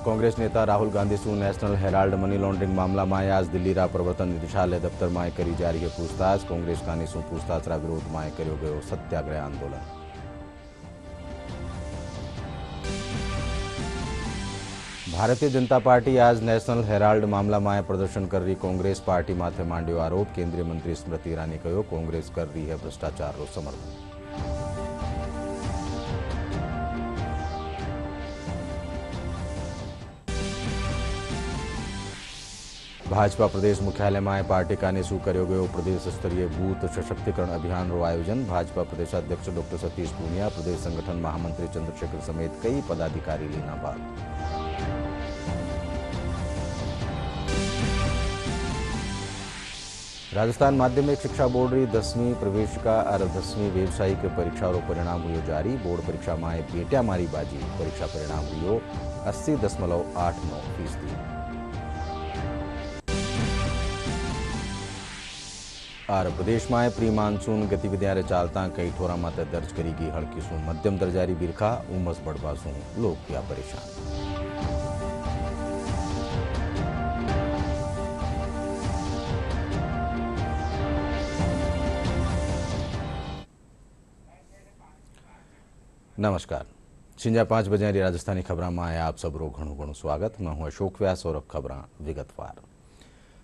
कांग्रेस नेता राहुल गांधी सु national Herald money laundering मामला में आज दिल्ली रा प्रवर्तन निदेशालय दफ्तर में करी जा रही है पूछताछ। कांग्रेस कानी सु पूछताछ रा विरोध में कर्यो गयो सत्याग्रह आंदोलन। भारतीय जनता पार्टी आज नेशनल हेराल्ड मामला में प्रदर्शन कर रही कांग्रेस पार्टी माथे मांड्यो आरोप। केंद्रीय मंत्री स्मृति ईरानी कहो कांग्रेस कर रही है भ्रष्टाचार रो समर्थन। भाजपा प्रदेश मुख्यालय में पार्टी कानी सु कर्यो गयो प्रदेश स्तरीय बूथ सशक्तिकरण अभियान रो आयोजन। भाजपा प्रदेशाध्यक्ष डॉक्टर सतीश पूनिया, प्रदेश संगठन महामंत्री चंद्रशेखर समेत कई पदाधिकारी लीना भाग। राजस्थान माध्यमिक शिक्षा बोर्ड री 10वीं प्रवेशिका और 10वीं व्यावसायिक परीक्षा रो परिणाम हुयो जारी। बोर्ड परीक्षा में बेटिया मारी बाजी परीक्षा परिणाम हुयो 80.89%। और प्रदेश में प्री मानसून गतिविधियां चालता कई ठोरा माते दर्ज करी गई हल्की सु मध्यम दर्जारी बिरखा। उमस बढ़वा सु लोग किया परेशान। नमस्कार, सिंजा 5 बजे राजस्थानी खबर में आप सबरो घणु घणु स्वागत। मैं हूं अशोक व्यास और खबर विगतवार।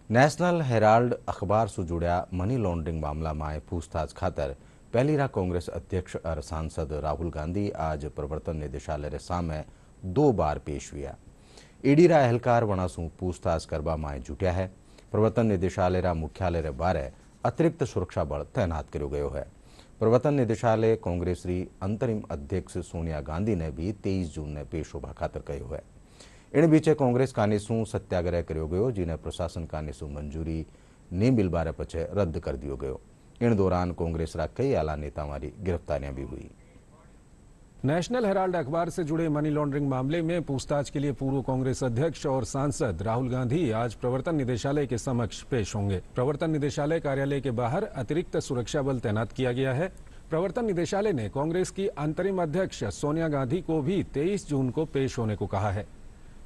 नेशनल हेराल्ड अखबार से जुड़या मनी लॉन्ड्रिंग मामला में पूछताछ खातर पहली रा कांग्रेस अध्यक्ष और सांसद राहुल गांधी आज प्रवर्तन निदेशालय रे सामे 2 बार पेश हुआ। ईडी रा एहलकार वणा सु पूछताछ करबा में जुट्या है। प्रवर्तन निदेशालय रा मुख्यालय रे बारे अतिरिक्त सुरक्षा बल तैनात कर्यो गयो है। प्रवर्तन निदेशालय कांग्रेस री अंतरिम अध्यक्ष सोनिया गांधी ने भी 23 जून ने पेश होबा खातर कहो है। इन बीचे कांग्रेस कानी सु सत्याग्रह कर्यो गयो जिन्हें प्रशासन कानी सु मंजूरी नहीं मिल बारे पछे रद्द कर दियो गयो। इन दौरान कांग्रेस रा कई आला नेताओं की गिरफ्तारियां भी हुई। नेशनल हेराल्ड अखबार से जुड़े मनी लॉन्ड्रिंग मामले में पूछताछ के लिए पूर्व कांग्रेस अध्यक्ष और सांसद राहुल गांधी आज प्रवर्तन निदेशालय के समक्ष पेश होंगे। प्रवर्तन निदेशालय कार्यालय के बाहर अतिरिक्त सुरक्षा बल तैनात किया गया है। प्रवर्तन निदेशालय ने कांग्रेस की अंतरिम अध्यक्ष सोनिया गांधी को भी 23 जून को पेश होने को कहा है।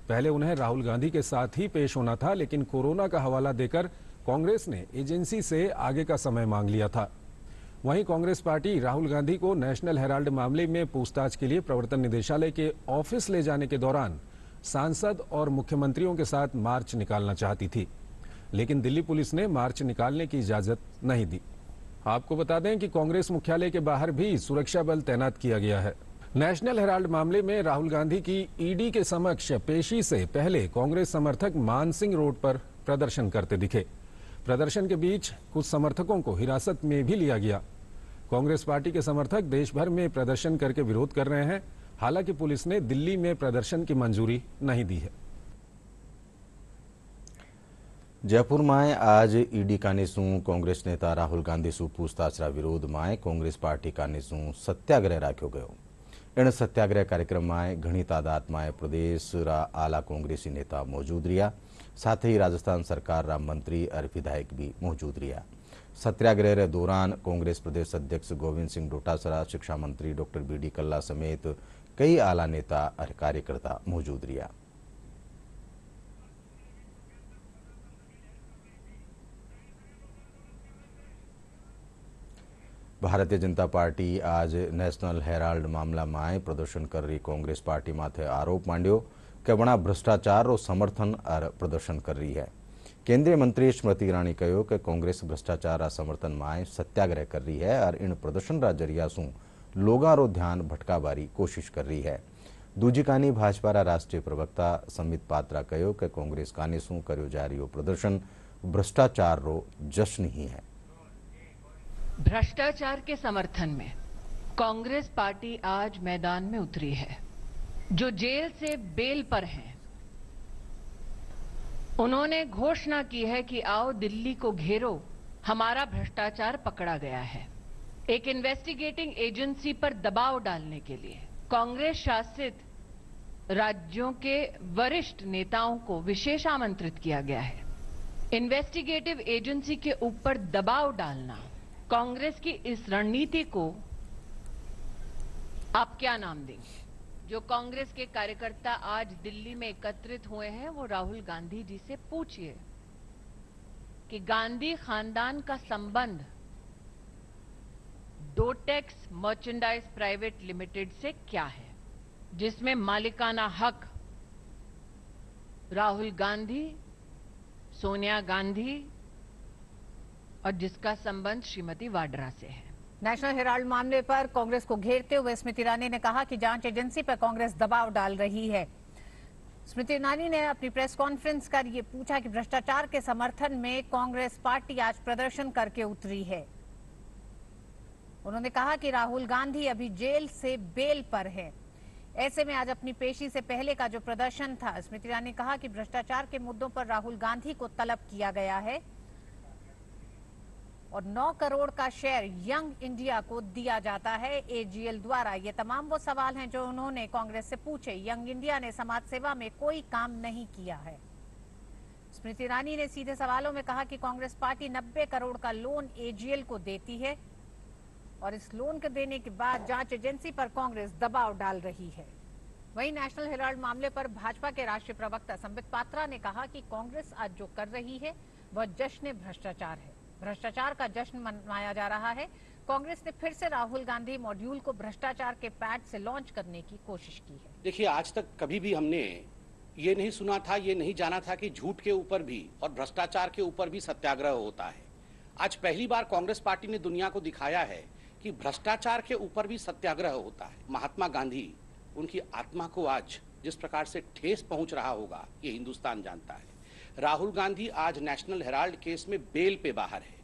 पहले उन्हें राहुल गांधी के साथ ही पेश होना था, लेकिन कोरोना का हवाला देकर कांग्रेस ने एजेंसी से आगे का समय मांग लिया था। वहीं कांग्रेस पार्टी राहुल गांधी को नेशनल हेराल्ड मामले में पूछताछ के लिए प्रवर्तन निदेशालय के ऑफिस ले जाने के दौरान सांसद और मुख्यमंत्रियों के साथ मार्च निकालना चाहती थी, लेकिन दिल्ली पुलिस ने मार्च निकालने की इजाजत नहीं दी। आपको बता दें कि कांग्रेस मुख्यालय के बाहर भी सुरक्षा बल तैनात किया गया है। नेशनल हेराल्ड मामले में राहुल गांधी की ईडी के समक्ष पेशी से पहले कांग्रेस समर्थक मानसिंह रोड पर प्रदर्शन करते दिखे। प्रदर्शन के बीच कुछ समर्थकों को हिरासत में भी लिया गया। कांग्रेस पार्टी के समर्थक देश भर में प्रदर्शन करके विरोध कर रहे हैं। हालांकि पुलिस ने दिल्ली में प्रदर्शन की मंजूरी नहीं दी है। जयपुर में आज ईडी कानी सु कांग्रेस नेता राहुल गांधी सु पूछताछ रा विरोध में कांग्रेस पार्टी कानी सु सत्याग्रह राख्यो गयो। इन सत्याग्रह कार्यक्रम में घनी तादाद में प्रदेश रा आला कांग्रेसी नेता मौजूद रहा। साथ ही राजस्थान सरकार रा मंत्री और विधायक भी मौजूद रहा। सत्याग्रह रे दौरान कांग्रेस प्रदेश अध्यक्ष गोविंद सिंह डोटासरा, शिक्षा मंत्री डॉक्टर बीडी कल्ला समेत कई आला नेता और कार्यकर्ता मौजूद रहा। भारतीय जनता पार्टी आज नेशनल हेराल्ड मामला में प्रदर्शन कर रही कांग्रेस पार्टी माथे आरोप मांड्यो कि वणा भ्रष्टाचार रो समर्थन और प्रदर्शन कर रही है। केंद्रीय मंत्री स्मृति ईरानी कहो कि कांग्रेस भ्रष्टाचार समर्थन में सत्याग्रह कर रही है और इन प्रदर्शन रा जरिया सु लोगां रो ध्यान भटकावारी कोशिश कर रही है। दूजी कानी भाजपा रा राष्ट्रीय प्रवक्ता समित पात्रा कहो कि कांग्रेस कानी सु कर्यो जा रही प्रदर्शन भ्रष्टाचार रो जश्न ही है। भ्रष्टाचार के समर्थन में कांग्रेस पार्टी आज मैदान में उतरी है। जो जेल से बेल पर हैं, उन्होंने घोषणा की है कि आओ दिल्ली को घेरो, हमारा भ्रष्टाचार पकड़ा गया है। एक इन्वेस्टिगेटिंग एजेंसी पर दबाव डालने के लिए कांग्रेस शासित राज्यों के वरिष्ठ नेताओं को विशेष आमंत्रित किया गया है। इन्वेस्टिगेटिव एजेंसी के ऊपर दबाव डालना कांग्रेस की इस रणनीति को आप क्या नाम देंगे? जो कांग्रेस के कार्यकर्ता आज दिल्ली में एकत्रित हुए हैं वो राहुल गांधी जी से पूछिए कि गांधी खानदान का संबंध डोटेक्स मर्चेंडाइज प्राइवेट लिमिटेड से क्या है, जिसमें मालिकाना हक राहुल गांधी, सोनिया गांधी और जिसका संबंध श्रीमती वाड्रा से है। नेशनल हेराल्ड मामले पर कांग्रेस को घेरते हुए स्मृति ईरानी ने कहा कि जांच एजेंसी पर कांग्रेस दबाव डाल रही है। स्मृति ईरानी ने अपनी प्रेस कॉन्फ्रेंस कर ये पूछा कि भ्रष्टाचार के समर्थन में कांग्रेस पार्टी आज प्रदर्शन करके उतरी है। उन्होंने कहा कि राहुल गांधी अभी जेल से बेल पर है। ऐसे में आज अपनी पेशी से पहले का जो प्रदर्शन था, स्मृति ईरानी ने कहा कि भ्रष्टाचार के मुद्दों पर राहुल गांधी को तलब किया गया है और 9 करोड़ का शेयर यंग इंडिया को दिया जाता है एजीएल द्वारा। ये तमाम वो सवाल हैं जो उन्होंने कांग्रेस से पूछे। यंग इंडिया ने समाज सेवा में कोई काम नहीं किया है। स्मृति ईरानी ने सीधे सवालों में कहा कि कांग्रेस पार्टी 90 करोड़ का लोन एजीएल को देती है और इस लोन के देने के बाद जांच एजेंसी पर कांग्रेस दबाव डाल रही है। वहीं नेशनल हेराल्ड मामले पर भाजपा के राष्ट्रीय प्रवक्ता संबित पात्रा ने कहा कि कांग्रेस आज जो कर रही है वह जश्न भ्रष्टाचार है। भ्रष्टाचार का जश्न मनाया जा रहा है। कांग्रेस ने फिर से राहुल गांधी मॉड्यूल को भ्रष्टाचार के पैड से लॉन्च करने की कोशिश की है। देखिए, आज तक कभी भी हमने ये नहीं सुना था, ये नहीं जाना था कि झूठ के ऊपर भी और भ्रष्टाचार के ऊपर भी सत्याग्रह होता है। आज पहली बार कांग्रेस पार्टी ने दुनिया को दिखाया है कि भ्रष्टाचार के ऊपर भी सत्याग्रह होता है। महात्मा गांधी, उनकी आत्मा को आज जिस प्रकार से ठेस पहुंच रहा होगा ये हिंदुस्तान जानता है। राहुल गांधी आज नेशनल हेराल्ड केस में बेल पे बाहर है।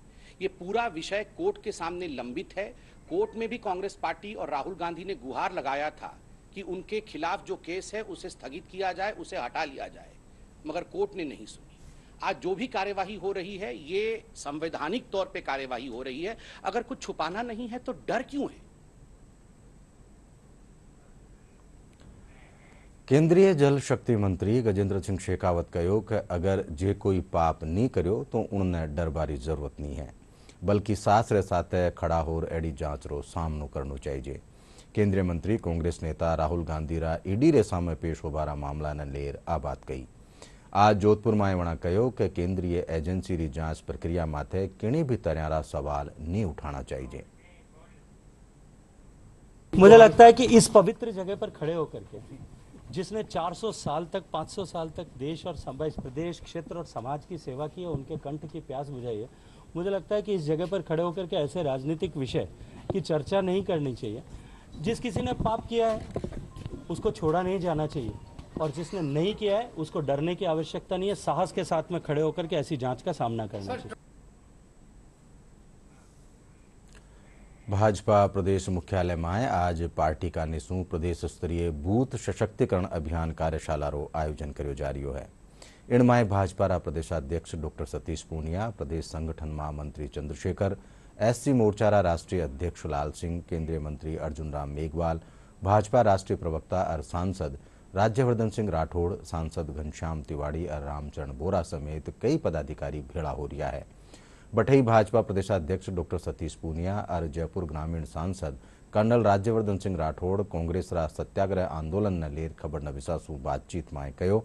ये पूरा विषय कोर्ट के सामने लंबित है। कोर्ट में भी कांग्रेस पार्टी और राहुल गांधी ने गुहार लगाया था कि उनके खिलाफ जो केस है उसे स्थगित किया जाए, उसे हटा लिया जाए, मगर कोर्ट ने नहीं सुनी। आज जो भी कार्यवाही हो रही है ये संवैधानिक तौर पे कार्यवाही हो रही है। अगर कुछ छुपाना नहीं है तो डर क्यों है? केंद्रीय जल शक्ति मंत्री गजेंद्र सिंह शेखावत कहो कि अगर जे कोई पाप नहीं करो तो उनने डरबारी जरूरत नहीं है, बल्कि सासरे साथे खड़ा होर एडी जांच रो सामनो करनो चाहिए। केंद्रीय मंत्री कांग्रेस नेता राहुल गांधी रा ईडी रे सामे पेश होबारा मामला ने लेर आ बात कही। आज जोधपुर में वणा कहो कि केंद्रीय एजेंसी री जांच प्रक्रिया माथे किणी भी तरह सवाल नहीं उठाना चाहिए। मुझे लगता है कि इस पवित्र जगह पर खड़े होकर के जिसने 400 साल तक 500 साल तक देश और प्रदेश क्षेत्र और समाज की सेवा की है, उनके कंठ की प्यास बुझाई है। मुझे लगता है कि इस जगह पर खड़े होकर के ऐसे राजनीतिक विषय की चर्चा नहीं करनी चाहिए। जिस किसी ने पाप किया है उसको छोड़ा नहीं जाना चाहिए और जिसने नहीं किया है उसको डरने की आवश्यकता नहीं है। साहस के साथ में खड़े होकर के ऐसी जांच का सामना करना चाहिए। भाजपा प्रदेश मुख्यालय में आज पार्टी का निशु प्रदेश स्तरीय बूथ सशक्तिकरण अभियान कार्यशाला रो आयोजन करो जा रही है। इनमें भाजपा रा प्रदेशाध्यक्ष डॉक्टर सतीश पूनिया, प्रदेश संगठन महामंत्री चंद्रशेखर, एससी मोर्चा रा राष्ट्रीय अध्यक्ष लाल सिंह, केंद्रीय मंत्री अर्जुन राम मेघवाल, भाजपा राष्ट्रीय प्रवक्ता और सांसद राज्यवर्धन सिंह राठौड़, सांसद घनश्याम तिवाड़ी और रामचरण बोरा समेत कई पदाधिकारी भेड़ा हो रहा है। बठई भाजपा प्रदेशाध्यक्ष डॉक्टर सतीश पूनिया और जयपुर ग्रामीण सांसद कर्नल राज्यवर्धन सिंह राठौड़ कांग्रेस रा सत्याग्रह आंदोलन न लेर खबर न विसासु बातचीत में कहो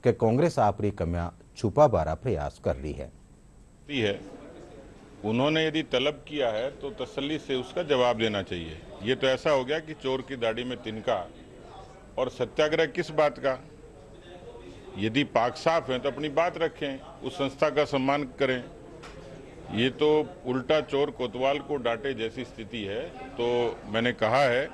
कि कांग्रेस आपरी कमियां छुपा बारा प्रयास कर रही है। उन्होंने यदि तलब किया है तो तसल्ली से उसका जवाब देना चाहिए। ये तो ऐसा हो गया कि चोर की दाढ़ी में तिनका, और सत्याग्रह किस बात का? यदि पाक साफ है तो अपनी बात रखें, उस संस्था का सम्मान करें। ये तो उल्टा चोर कोतवाल को डांटे जैसी स्थिति है। तो मैंने कहा है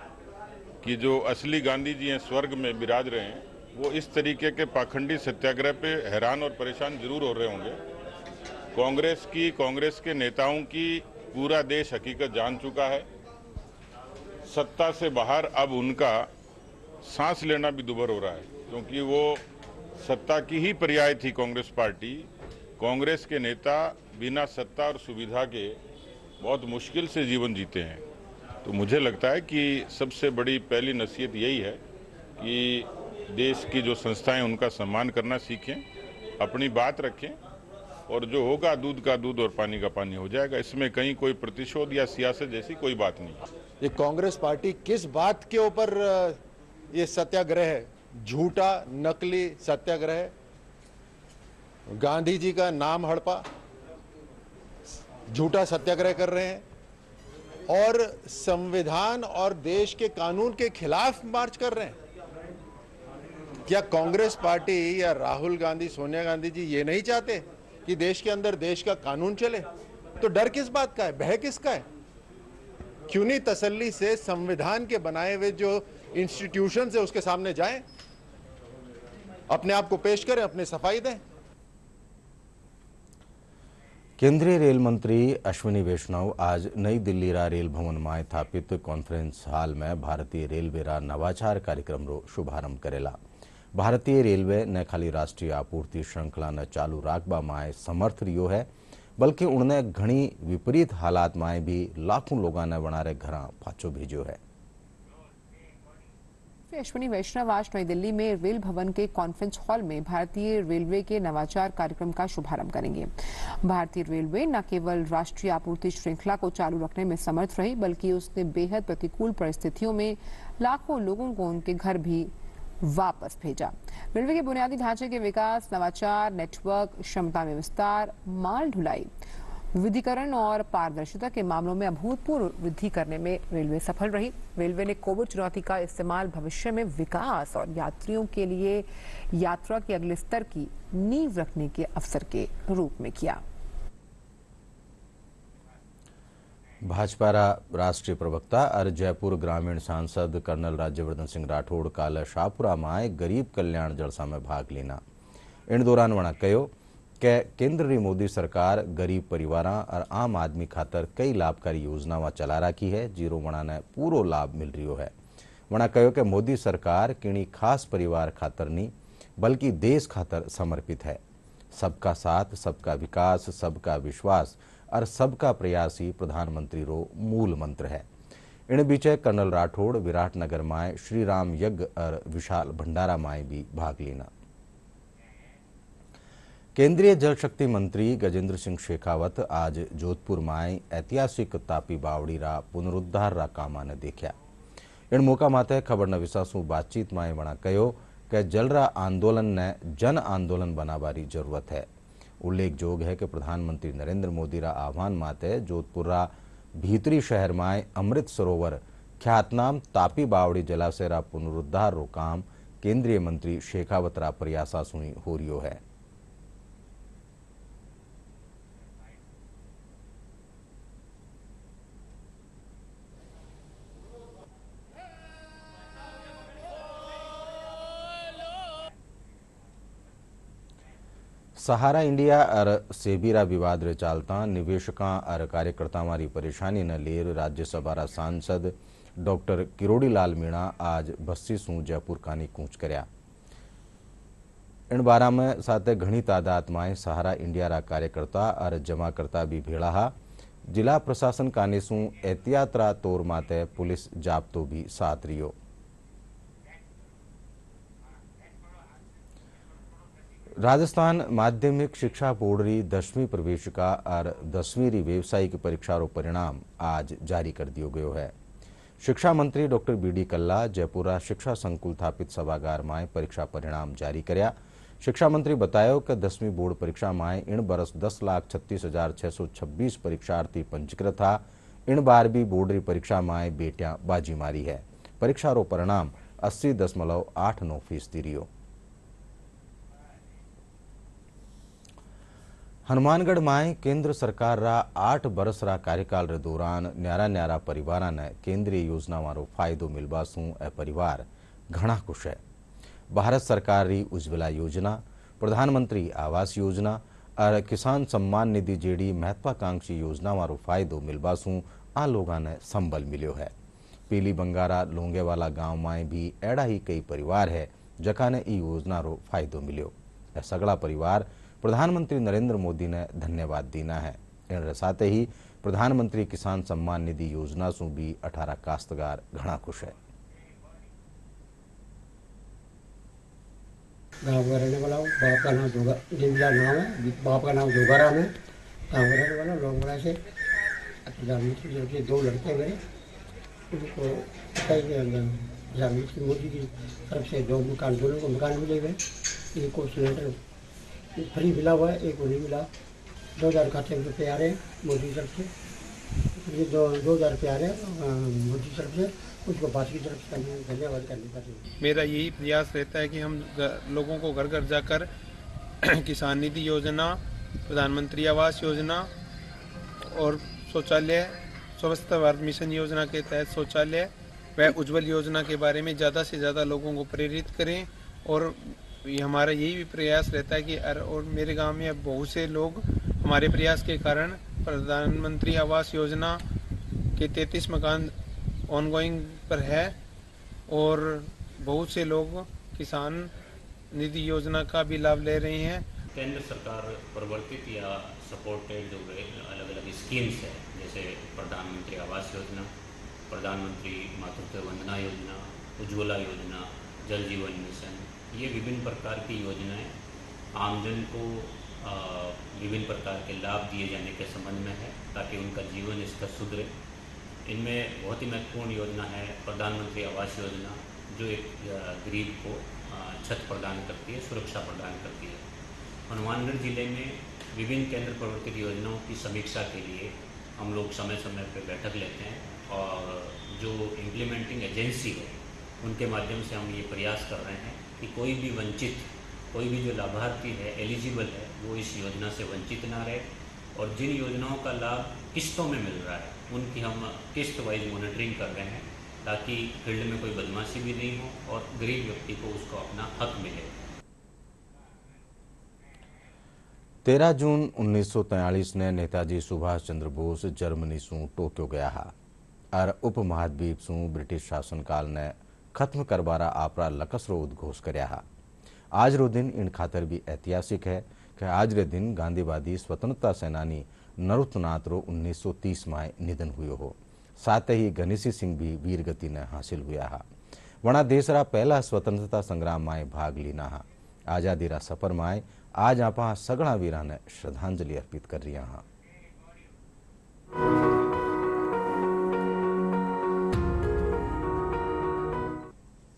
कि जो असली गांधी जी हैं, स्वर्ग में विराज रहे हैं, वो इस तरीके के पाखंडी सत्याग्रह पे हैरान और परेशान जरूर हो रहे होंगे। कांग्रेस के नेताओं की पूरा देश हकीकत जान चुका है। सत्ता से बाहर अब उनका सांस लेना भी दुभर हो रहा है, क्योंकि वो सत्ता की ही पर्याय थी कांग्रेस पार्टी। कांग्रेस के नेता बिना सत्ता और सुविधा के बहुत मुश्किल से जीवन जीते हैं। तो मुझे लगता है कि सबसे बड़ी पहली नसीहत यही है कि देश की जो संस्थाएं उनका सम्मान करना सीखें, अपनी बात रखें, और जो होगा दूध का दूध और पानी का पानी हो जाएगा। इसमें कहीं कोई प्रतिशोध या सियासत जैसी कोई बात नहीं। ये कांग्रेस पार्टी किस बात के ऊपर ये सत्याग्रह झूठा नकली सत्याग्रह, गांधी जी का नाम हड़पा झूठा सत्याग्रह कर रहे हैं और संविधान और देश के कानून के खिलाफ मार्च कर रहे हैं। क्या कांग्रेस पार्टी या राहुल गांधी, सोनिया गांधी जी ये नहीं चाहते कि देश के अंदर देश का कानून चले? तो डर किस बात का है, भय किसका है? क्यों नहीं तसल्ली से संविधान के बनाए हुए जो इंस्टीट्यूशन है उसके सामने जाएं, अपने आप को पेश करें, अपनी सफाई दें। केंद्रीय रेल मंत्री अश्विनी वैष्णव आज नई दिल्ली रा रेल भवन में स्थापित कॉन्फ्रेंस हॉल में भारतीय रेलवे रा नवाचार कार्यक्रम रो शुभारंभ करेला। भारतीय रेलवे ने खाली राष्ट्रीय आपूर्ति श्रृंखला ने चालू राखबा में समर्थ रियो है, बल्कि उन्हें घनी विपरीत हालात में भी लाखों लोगों ने वनारे घर पाछो भेजो है। अश्विनी वैष्णव आज नई दिल्ली में रेल भवन के कॉन्फ्रेंस हॉल में भारतीय रेलवे के नवाचार कार्यक्रम का शुभारंभ करेंगे। भारतीय रेलवे न केवल राष्ट्रीय आपूर्ति श्रृंखला को चालू रखने में समर्थ रही, बल्कि उसने बेहद प्रतिकूल परिस्थितियों में लाखों लोगों को उनके घर भी वापस भेजा। रेलवे के बुनियादी ढांचे के विकास, नवाचार, नेटवर्क, क्षमता में विस्तार, माल ढुलाई, विविधीकरण और पारदर्शिता के मामलों में अभूतपूर्व वृद्धि करने में रेलवे सफल रही। रेलवे ने कोविड चुनौती का इस्तेमाल भविष्य में विकास और यात्रियों के लिए यात्रा के अगले स्तर की नींव रखने के अवसर के रूप में किया। भाजपा राष्ट्रीय प्रवक्ता और जयपुर ग्रामीण सांसद कर्नल राज्यवर्धन सिंह राठौड़ काल शाहपुरा में गरीब कल्याण जलसा में भाग लेना। इन दौरान वणा कहो कि केंद्र की मोदी सरकार गरीब परिवार और आम आदमी खातर कई लाभकारी योजनावां चला रखी है, जीरो वणा ने पूरो लाभ मिल रही है। वणा कहो कि मोदी सरकार किणी खास परिवार खातर नहीं, बल्कि देश खातर समर्पित है। सबका साथ, सबका विकास, सबका विश्वास और सबका प्रयास ही प्रधानमंत्री रो मूल मंत्र है। इन बीचे कर्नल राठौड़ विराटनगर में श्री राम यज्ञ और विशाल भंडारा में भी भाग लेना। केंद्रीय जल शक्ति मंत्री गजेंद्र सिंह शेखावत आज जोधपुर में ऐतिहासिक तापी बावड़ी रा पुनरुद्धार रा कामा ने देखा। इन मौका माते खबर न विसासु बातचीत में वणा कहो कि जल रा आंदोलन ने जन आंदोलन बनावारी जरूरत है। उल्लेखजोग है कि प्रधानमंत्री नरेंद्र मोदी रा आह्वान माते जोधपुर रा भीतरी शहर में अमृत सरोवर ख्यातनाम तापी बावड़ी जलाशय रा पुनरुद्धार रो काम केंद्रीय मंत्री शेखावत रा प्रयासा सुनी हो रियो है। सहारा इंडिया और सेबीरा विवाद रे चालता निवेशकों और कार्यकर्ताओं की परेशानी न लेर राज्यसभा रा सांसद डॉक्टर किरोड़ीलाल मीणा आज बस्सी सू जयपुर कानी कूच कर्या। इन बारा में साथ घनी तादाद में सहारा इंडिया रा कार्यकर्ता और जमाकर्ता भी भेड़ा हा। जिला प्रशासन कानी सू एहतियात रा तौर माते पुलिस जाब्तो भी साथ रियो। राजस्थान माध्यमिक शिक्षा बोर्ड री 10वीं प्रवेशिका और 10वीं री व्यावसायिक परीक्षा रो परिणाम आज जारी कर दियो गयो है। शिक्षा मंत्री डॉक्टर बीडी कल्ला जयपुरा शिक्षा संकुल स्थापित सभागार में परीक्षा परिणाम जारी कर्या। शिक्षा मंत्री बतायो कि 10वीं बोर्ड परीक्षा में इन बरस 10,36,626 परीक्षार्थी पंजीकृत था। इन बार भी बोर्ड री परीक्षा में बेटियां बाजी मारी है। परीक्षा रो परिणाम 80.89% रियो। हनुमानगढ़ में केंद्र सरकार रा 8 बरस रा कार्यकाल रे दौरान न्यारा न्यारा परिवार ने केंद्रीय योजनावां रो फायदो मिलवा सू ए परिवार घना खुश है। भारत सरकार री उज्ज्वला योजना, प्रधानमंत्री आवास योजना और किसान सम्मान निधि जेडी महत्वाकांक्षी योजनावां रो फायदो मिलवा सू आ लोगों ने संबल मिलो है। पीली बंगारा लोंगेवाला गांव में भी एड़ा ही कई परिवार है जका ने ई योजना रो फायदो मिलो। ए सगला परिवार प्रधानमंत्री नरेंद्र मोदी ने धन्यवाद दीना है। इन साथ ही प्रधानमंत्री किसान सम्मान निधि योजना से भी 18 काश्तकार घना खुश है। गाँव का रहने वाला हूँ। बाप का नाम जिंदा नाम है, बाप का नाम जोगाराम है। गाँव का रहने वाला लोंगड़ा से। प्रधानमंत्री जो 2 लड़के मेरे, उनको या मोदी की तरफ से 2 मकान, दोनों को मकान मिले हुए, एक को सिलेंडर फ्री मिला हुआ है, एक को नहीं मिला। 2000 खाते में रुपये आ रहे हैं मोदी तरफ से, ये 2000 रुपये आ रहे हैं मोदी तरफ से, उसको बात की तरफ से धन्यवाद करने का चाहिए। मेरा यही प्रयास रहता है कि हम लोगों को घर घर जाकर किसान निधि योजना, प्रधानमंत्री आवास योजना और शौचालय, स्वच्छ भारत मिशन योजना के तहत शौचालय व उज्ज्वल योजना के बारे में ज़्यादा से ज़्यादा लोगों को प्रेरित करें। और ये हमारा यही भी प्रयास रहता है कि और मेरे गांव में अब बहुत से लोग हमारे प्रयास के कारण प्रधानमंत्री आवास योजना के 33 मकान ऑनगोइंग पर है और बहुत से लोग किसान निधि योजना का भी लाभ ले रहे हैं। केंद्र सरकार प्रवर्तित या सपोर्टेड जो अलग अलग स्कीम्स है, जैसे प्रधानमंत्री आवास योजना, प्रधानमंत्री मातृत्व वंदना योजना, उज्ज्वला योजना, जल जीवन मिशन, ये विभिन्न प्रकार की योजनाएं आमजन को विभिन्न प्रकार के लाभ दिए जाने के संबंध में है ताकि उनका जीवन स्तर सुधरे। इनमें बहुत ही महत्वपूर्ण योजना है प्रधानमंत्री आवास योजना, जो एक गरीब को छत प्रदान करती है, सुरक्षा प्रदान करती है। हनुमानगढ़ जिले में विभिन्न केंद्र प्रवर्तित योजनाओं की समीक्षा के लिए हम लोग समय समय पर बैठक लेते हैं और जो इम्प्लीमेंटिंग एजेंसी है उनके माध्यम से हम ये प्रयास कर रहे हैं कि कोई भी वंचित, कोई भी जो लाभार्थी है, एलिजिबल है, वो इस योजना से वंचित ना रहे। और जिन योजनाओं का लाभ किस्तों में मिल रहा है उनकी हम किस्त वाइज मॉनिटरिंग कर रहे हैं ताकि फील्ड में कोई बदमाशी भी नहीं हो और गरीब व्यक्ति को उसको अपना हक मिले। 13 जून 1943 ने नेताजी सुभाष चंद्र बोस जर्मनी सू टोक्यो गया हा और उपमहाद्वीप सू ब्रिटिश शासनकाल ने खत्म करवारा आपरा लकसरो उद्घोष कर्या हा। आज रो दिन इन खातर भी ऐतिहासिक है कि आज रे दिन गांधीवादी स्वतंत्रता सेनानी नरुतनाथ रो 1930 में निधन हुयो हो। साथ ही गणेशी सिंह भी वीरगति ने हासिल हुआ हा। वणा देश रा पहला स्वतंत्रता संग्राम में भाग लीना हा। आजादी रा सफर में आज आप सगड़ा वीरा ने श्रद्धांजलि अर्पित कर रहा हाँ।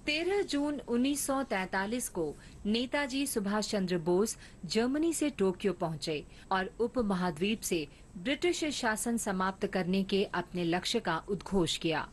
13 जून 1943 को नेताजी सुभाष चंद्र बोस जर्मनी से टोक्यो पहुंचे और उपमहाद्वीप से ब्रिटिश शासन समाप्त करने के अपने लक्ष्य का उद्घोष किया।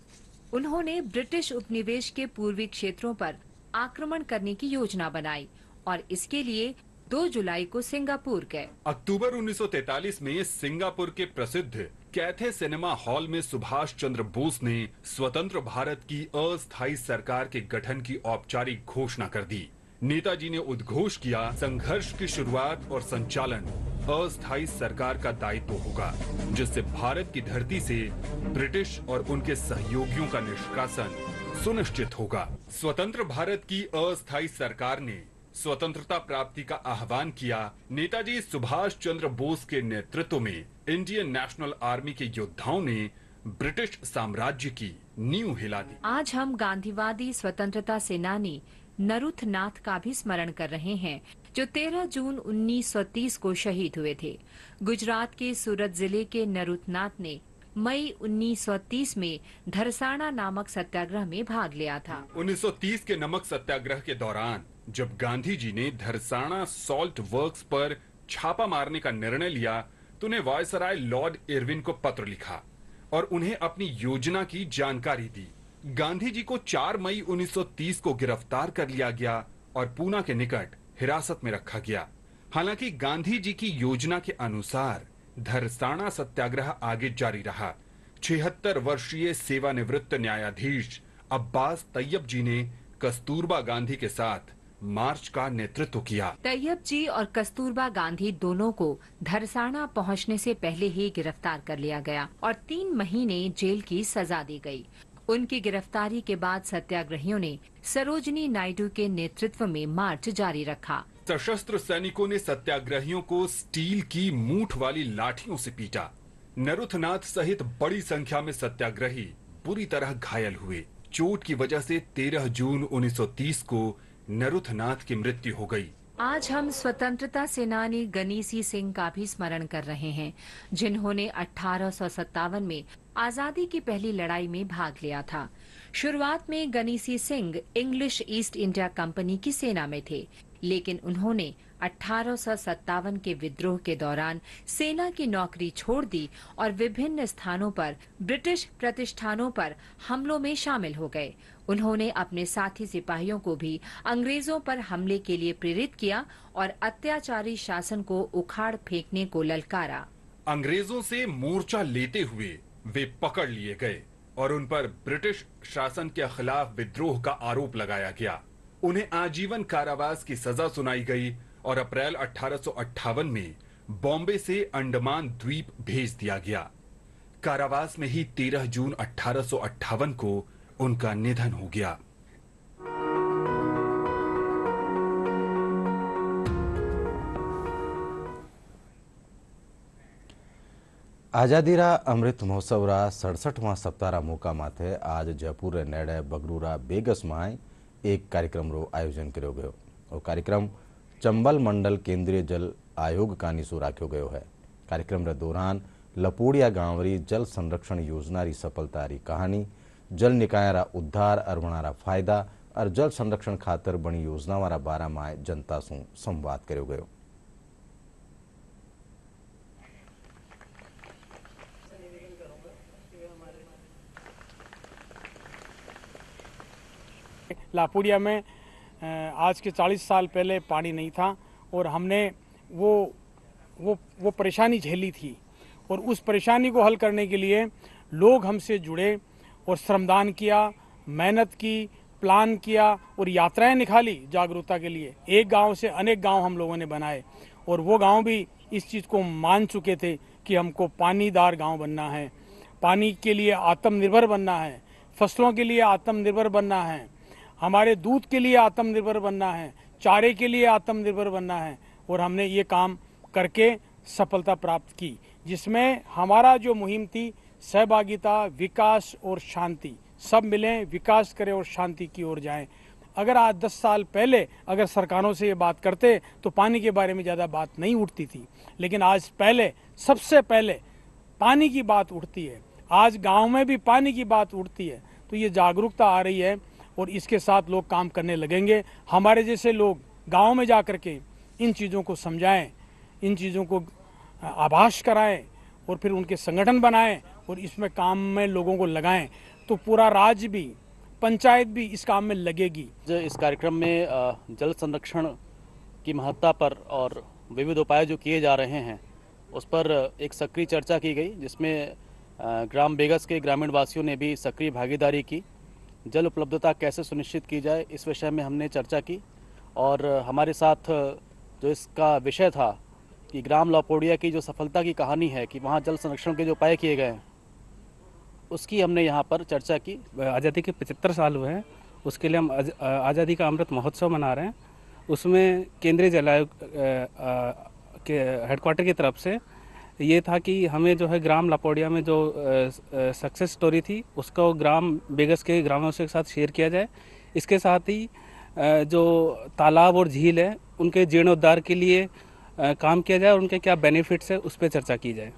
उन्होंने ब्रिटिश उपनिवेश के पूर्वी क्षेत्रों पर आक्रमण करने की योजना बनाई और इसके लिए 2 जुलाई को सिंगापुर गए। अक्टूबर 1943 में सिंगापुर के प्रसिद्ध कैथे सिनेमा हॉल में सुभाष चंद्र बोस ने स्वतंत्र भारत की अस्थायी सरकार के गठन की औपचारिक घोषणा कर दी। नेताजी ने उद्घोष किया, संघर्ष की शुरुआत और संचालन अस्थायी सरकार का दायित्व होगा, जिससे भारत की धरती से ब्रिटिश और उनके सहयोगियों का निष्कासन सुनिश्चित होगा। स्वतंत्र भारत की अस्थायी सरकार ने स्वतंत्रता प्राप्ति का आह्वान किया। नेताजी सुभाष चंद्र बोस के नेतृत्व में इंडियन नेशनल आर्मी के योद्धाओं ने ब्रिटिश साम्राज्य की नींव हिला दी। आज हम गांधीवादी स्वतंत्रता सेनानी नरुथनाथ का भी स्मरण कर रहे हैं, जो 13 जून 1930 को शहीद हुए थे। गुजरात के सूरत जिले के नरुथनाथ ने मई 1930 में धरसाना नामक सत्याग्रह में भाग लिया था। 1930 के नमक सत्याग्रह के दौरान जब गांधी जी ने धरसाना सॉल्ट वर्क्स पर छापा मारने का निर्णय लिया तो उन्हें वायसराय लॉर्ड इरविन को पत्र लिखा और उन्हें अपनी योजना की जानकारी दी। गांधी जी को 4 मई 1930 को गिरफ्तार कर लिया गया और पूना के निकट हिरासत में रखा गया। हालांकि गांधी जी की योजना के अनुसार धरसाना सत्याग्रह आगे जारी रहा। 76 वर्षीय सेवानिवृत्त न्यायाधीश अब्बास तैयब जी ने कस्तूरबा गांधी के साथ मार्च का नेतृत्व किया। तैयब जी और कस्तूरबा गांधी दोनों को धरसाना पहुंचने से पहले ही गिरफ्तार कर लिया गया और 3 महीने जेल की सजा दी गई। उनकी गिरफ्तारी के बाद सत्याग्रहियों ने सरोजनी नायडू के नेतृत्व में मार्च जारी रखा। सशस्त्र सैनिकों ने सत्याग्रहियों को स्टील की मूठ वाली लाठियों से पीटा। नरुथनाथ सहित बड़ी संख्या में सत्याग्रही बुरी तरह घायल हुए। चोट की वजह से 13 जून 1930 को नरुथनाथ की मृत्यु हो गई। आज हम स्वतंत्रता सेनानी गनीसी सिंह का भी स्मरण कर रहे हैं, जिन्होंने 1857 में आजादी की पहली लड़ाई में भाग लिया था। शुरुआत में Ganisi Singh English East India Company की सेना में थे, लेकिन उन्होंने 1857 के विद्रोह के दौरान सेना की नौकरी छोड़ दी और विभिन्न स्थानों पर ब्रिटिश प्रतिष्ठानों पर हमलों में शामिल हो गए। उन्होंने अपने साथी सिपाहियों को भी अंग्रेजों पर हमले के लिए प्रेरित किया और अत्याचारी शासन को उखाड़ फेंकने को ललकारा। अंग्रेजों से मोर्चा लेते हुए वे पकड़ लिए गए और उन पर ब्रिटिश शासन के खिलाफ विद्रोह का आरोप लगाया गया। उन्हें आजीवन कारावास की सजा सुनाई गई और अप्रैल 1858 में बॉम्बे से अंडमान द्वीप भेज दिया गया। कारावास में ही 13 जून 1858 को उनका निधन हो गया। આઝાદીરા અમૃત મહોત્સવરા 67મા સપ્તાહરા મોકા માથે આજ જયપુર નેડે બગરૂરા બેગસમાં એક કાર્યક્રમનો આયોજન કર્યો ગયો। कार्यक्रम चंबल मंडल केंद्रीय जल आयोग कानीसू राख्यो गयो है। कार्यक्रम दौरान लपोड़िया गांवरी जल संरक्षण योजना री सफलता री कहानी, जल निकायरा उद्धार अरवणारा फायदा और जल संरक्षण खातर बनी योजना वाला बारा में जनता सु संवाद कर्यो गयो। लापुड़िया में आज के 40 साल पहले पानी नहीं था और हमने वो परेशानी झेली थी और उस परेशानी को हल करने के लिए लोग हमसे जुड़े और श्रमदान किया, मेहनत की, प्लान किया और यात्राएं निकाली जागरूकता के लिए। एक गांव से अनेक गांव हम लोगों ने बनाए और वो गांव भी इस चीज़ को मान चुके थे कि हमको पानीदार गांव बनना है, पानी के लिए आत्मनिर्भर बनना है, फसलों के लिए आत्मनिर्भर बनना है, हमारे दूध के लिए आत्मनिर्भर बनना है, चारे के लिए आत्मनिर्भर बनना है। और हमने ये काम करके सफलता प्राप्त की, जिसमें हमारा जो मुहिम थी सहभागिता, विकास और शांति, सब मिलें, विकास करें और शांति की ओर जाएं। अगर आज 10 साल पहले अगर सरकारों से ये बात करते तो पानी के बारे में ज़्यादा बात नहीं उठती थी, लेकिन आज सबसे पहले पानी की बात उठती है। आज गांव में भी पानी की बात उठती है, तो ये जागरूकता आ रही है और इसके साथ लोग काम करने लगेंगे। हमारे जैसे लोग गांव में जा कर के इन चीज़ों को समझाएं, इन चीज़ों को आभास कराएं और फिर उनके संगठन बनाएं और इसमें काम में लोगों को लगाएं, तो पूरा राज्य भी, पंचायत भी इस काम में लगेगी। इस कार्यक्रम में जल संरक्षण की महत्ता पर और विविध उपाय जो किए जा रहे हैं उस पर एक सक्रिय चर्चा की गई, जिसमें ग्राम बेगस के ग्रामीण वासियों ने भी सक्रिय भागीदारी की। जल उपलब्धता कैसे सुनिश्चित की जाए, इस विषय में हमने चर्चा की और हमारे साथ जो इसका विषय था कि ग्राम लपोड़िया की जो सफलता की कहानी है कि वहाँ जल संरक्षण के जो उपाय किए गए हैं, उसकी हमने यहाँ पर चर्चा की। आज़ादी के 75 साल हुए हैं, उसके लिए हम आज़ादी का अमृत महोत्सव मना रहे हैं। उसमें केंद्रीय जल आयोग के हेडक्वार्टर की तरफ से ये था कि हमें जो है ग्राम लपोड़िया में जो सक्सेस स्टोरी थी उसको ग्राम बेगस के ग्रामवासियों के साथ शेयर किया जाए। इसके साथ ही जो तालाब और झील है उनके जीर्णोद्धार के लिए काम किया जाए और उनके क्या बेनिफिट्स है उस पर चर्चा की जाए।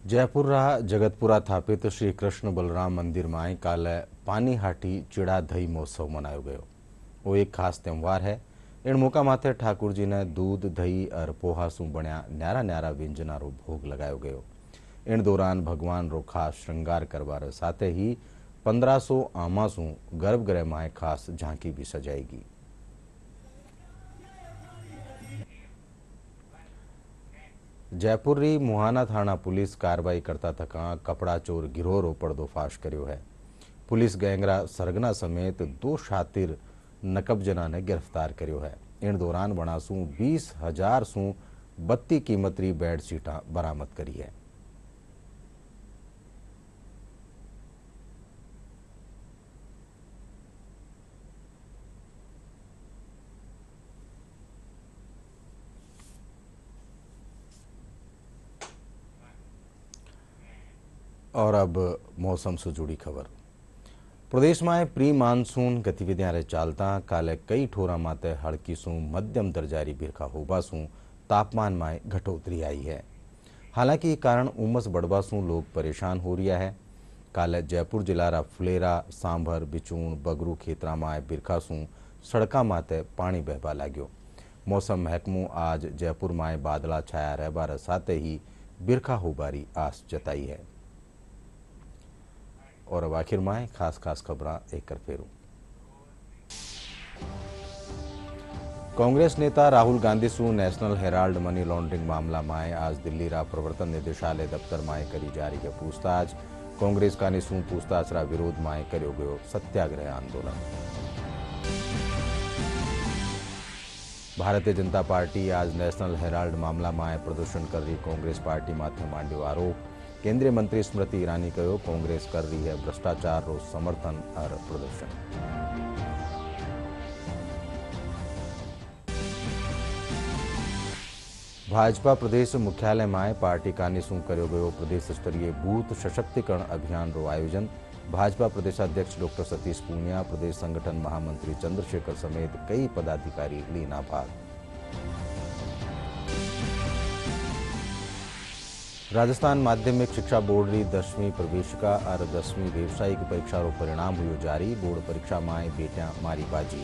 जयपुर जगतपुरा स्थापित श्री कृष्ण बलराम मंदिर में काल पानी हाटी चिड़ा दही महोत्सव मनायो गयो। वो एक खास त्यौहार है। इन मौका माथे ठाकुर जी ने दूध, दही और पोहा सु बण्या न्यारा न्यारा व्यंजना रो भोग लगायो गयो। इन दौरान भगवान रो खास श्रृंगार करवार साथ ही 1500 आमा सु गर्भगृह में खास झांकी भी सजाएगी। जयपुर री मुहाना थाना पुलिस कार्रवाई करता थका कपड़ा चोर गिरोह रो पर्दोफाश कर्यो है। पुलिस गैंगरा सरगना समेत 2 शातिर नकबजना ने गिरफ्तार कर्यो है। इन दौरान बनासू 20,000 सु 32 कीमत री बेडशीटा बरामद करी है। और अब मौसम से जुड़ी खबर। प्रदेश में प्री मानसून गतिविधियां रहे चालता काले कई ठोरा माते हड़की सू मध्यम दर्जारी बिरखा होबा सू तापमान में घटोतरी आई है। हालांकि कारण उमस बढ़वा सू लोग परेशान हो रहा है। काले जयपुर जिला फुलेरा, सांभर, बिचूण, बगरू खेतरा में बिरखा सू सड़का माते पानी बहबा लाग्यो। मौसम महकमो आज जयपुर में बादला छाया रहबार साथ ही बिरखा होबारी आस जताई है। और अब आखिर में खास खबर एक कर फेरू। कांग्रेस नेता राहुल गांधी सू नेशनल हेराल्ड मनी लॉन्ड्रिंग मामला में आज दिल्ली रा प्रवर्तन निदेशालय दफ्तर में करी जा रही है पूछताछ। कांग्रेस का निसू पूछताछ रा विरोध में कर्यो गयो सत्याग्रह आंदोलन। भारतीय जनता पार्टी आज नेशनल हेराल्ड मामला में प्रदर्शन कर रही कांग्रेस पार्टी माथे मांड्यो आरोप। केंद्रीय मंत्री स्मृति ईरानी कहो कांग्रेस कर रही है भ्रष्टाचार रो समर्थन और प्रदर्शन। भाजपा प्रदेश मुख्यालय में पार्टी का निसू कर्यो गयो प्रदेश स्तरीय बूथ सशक्तिकरण अभियान रो आयोजन। भाजपा प्रदेशाध्यक्ष डॉक्टर सतीश पूनिया, प्रदेश संगठन महामंत्री चंद्रशेखर समेत कई पदाधिकारी लीना भाग। राजस्थान माध्यमिक शिक्षा बोर्ड री 10वीं प्रवेशिका और 10वीं व्यावसायिक परीक्षा रो परिणाम हुयो जारी। बोर्ड परीक्षा में बेटियां मारी बाजी।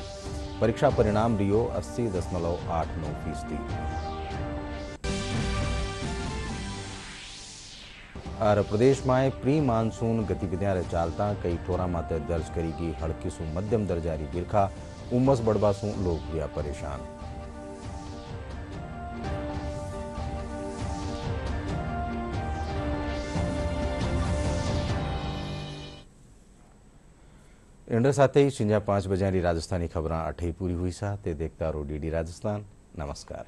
परीक्षा परिणाम रियो 80.89%। और प्रदेश में प्री मानसून गतिविधियां चालता कई ठोरा माते दर्ज करीगी हड़की सू मध्यम दर्जारी बिरखा। उमस बढ़वा सू लोग हुआ परेशान। इंडर साथ ही 5 बजे राजस्थानी खबर अठे पूरी हुई सा। ते देखता रहो DD राजस्थान। नमस्कार।